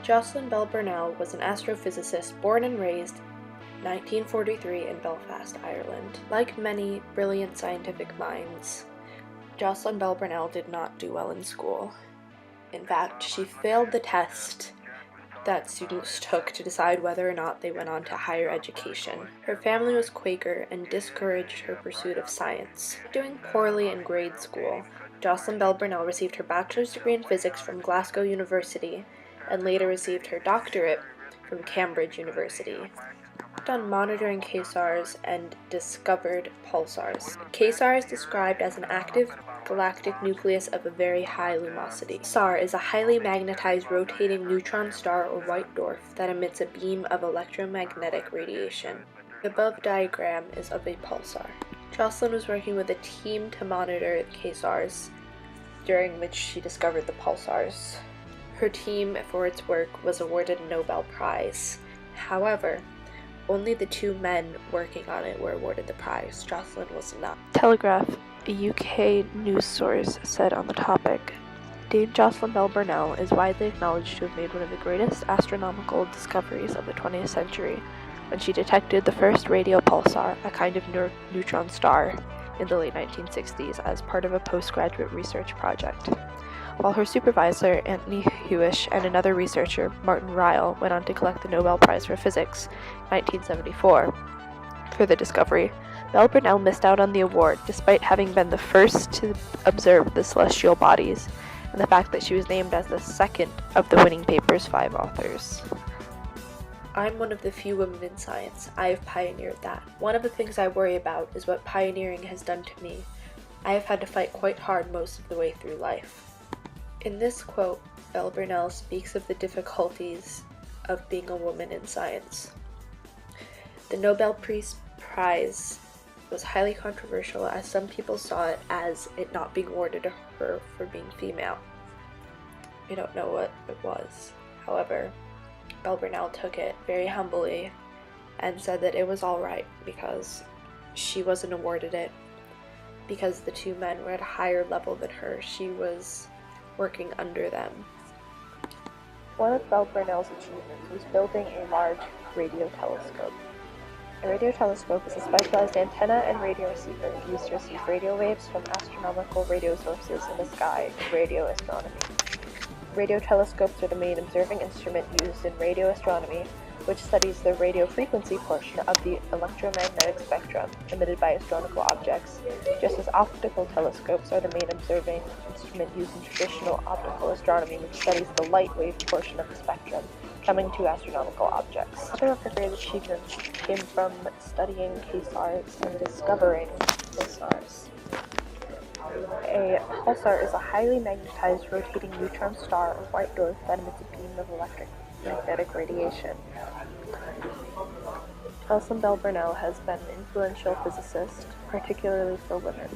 Jocelyn Bell Burnell was an astrophysicist born and raised 1943 in Belfast, Ireland. Like many brilliant scientific minds, Jocelyn Bell Burnell did not do well in school. In fact, she failed the test that students took to decide whether or not they went on to higher education. Her family was Quaker and discouraged her pursuit of science. Doing poorly in grade school, Jocelyn Bell Burnell received her bachelor's degree in physics from Glasgow University and later received her doctorate from Cambridge University. On monitoring quasars and discovered pulsars. A quasar is described as an active galactic nucleus of a very high luminosity. Pulsar is a highly magnetized rotating neutron star or white dwarf that emits a beam of electromagnetic radiation. The above diagram is of a pulsar. Jocelyn was working with a team to monitor the quasars, during which she discovered the pulsars. Her team, for its work, was awarded a Nobel Prize. However, only the two men working on it were awarded the prize. Jocelyn was not. Telegraph, a UK news source, said on the topic, Dame Jocelyn Bell Burnell is widely acknowledged to have made one of the greatest astronomical discoveries of the 20th century when she detected the first radio pulsar, a kind of neutron star, in the late 1960s as part of a postgraduate research project. While her supervisor, Anthony Hewish, and another researcher, Martin Ryle, went on to collect the Nobel Prize for Physics, 1974, for the discovery, Bell Burnell missed out on the award despite having been the first to observe the celestial bodies, and the fact that she was named as the second of the winning paper's 5 authors. I'm one of the few women in science. I have pioneered that. One of the things I worry about is what pioneering has done to me. I have had to fight quite hard most of the way through life. In this quote, Bell Burnell speaks of the difficulties of being a woman in science. The Nobel Prize was highly controversial as some people saw it as it not being awarded to her for being female. I don't know what it was. However, Bell Burnell took it very humbly and said that it was alright because she wasn't awarded it because the two men were at a higher level than her. She was working under them. One of Bell Burnell's achievements was building a large radio telescope. A radio telescope is a specialized antenna and radio receiver used to receive radio waves from astronomical radio sources in the sky in radio astronomy. Radio telescopes are the main observing instrument used in radio astronomy, which studies the radio frequency portion of the electromagnetic spectrum emitted by astronomical objects, just as optical telescopes are the main observing instrument used in traditional optical astronomy, which studies the light wave portion of the spectrum coming to astronomical objects. Some of her great achievements came from studying quasars and discovering pulsars. A pulsar is a highly magnetized rotating neutron star or white dwarf that emits a beam of electromagnetic radiation. Jocelyn Bell Burnell has been an influential physicist, particularly for women.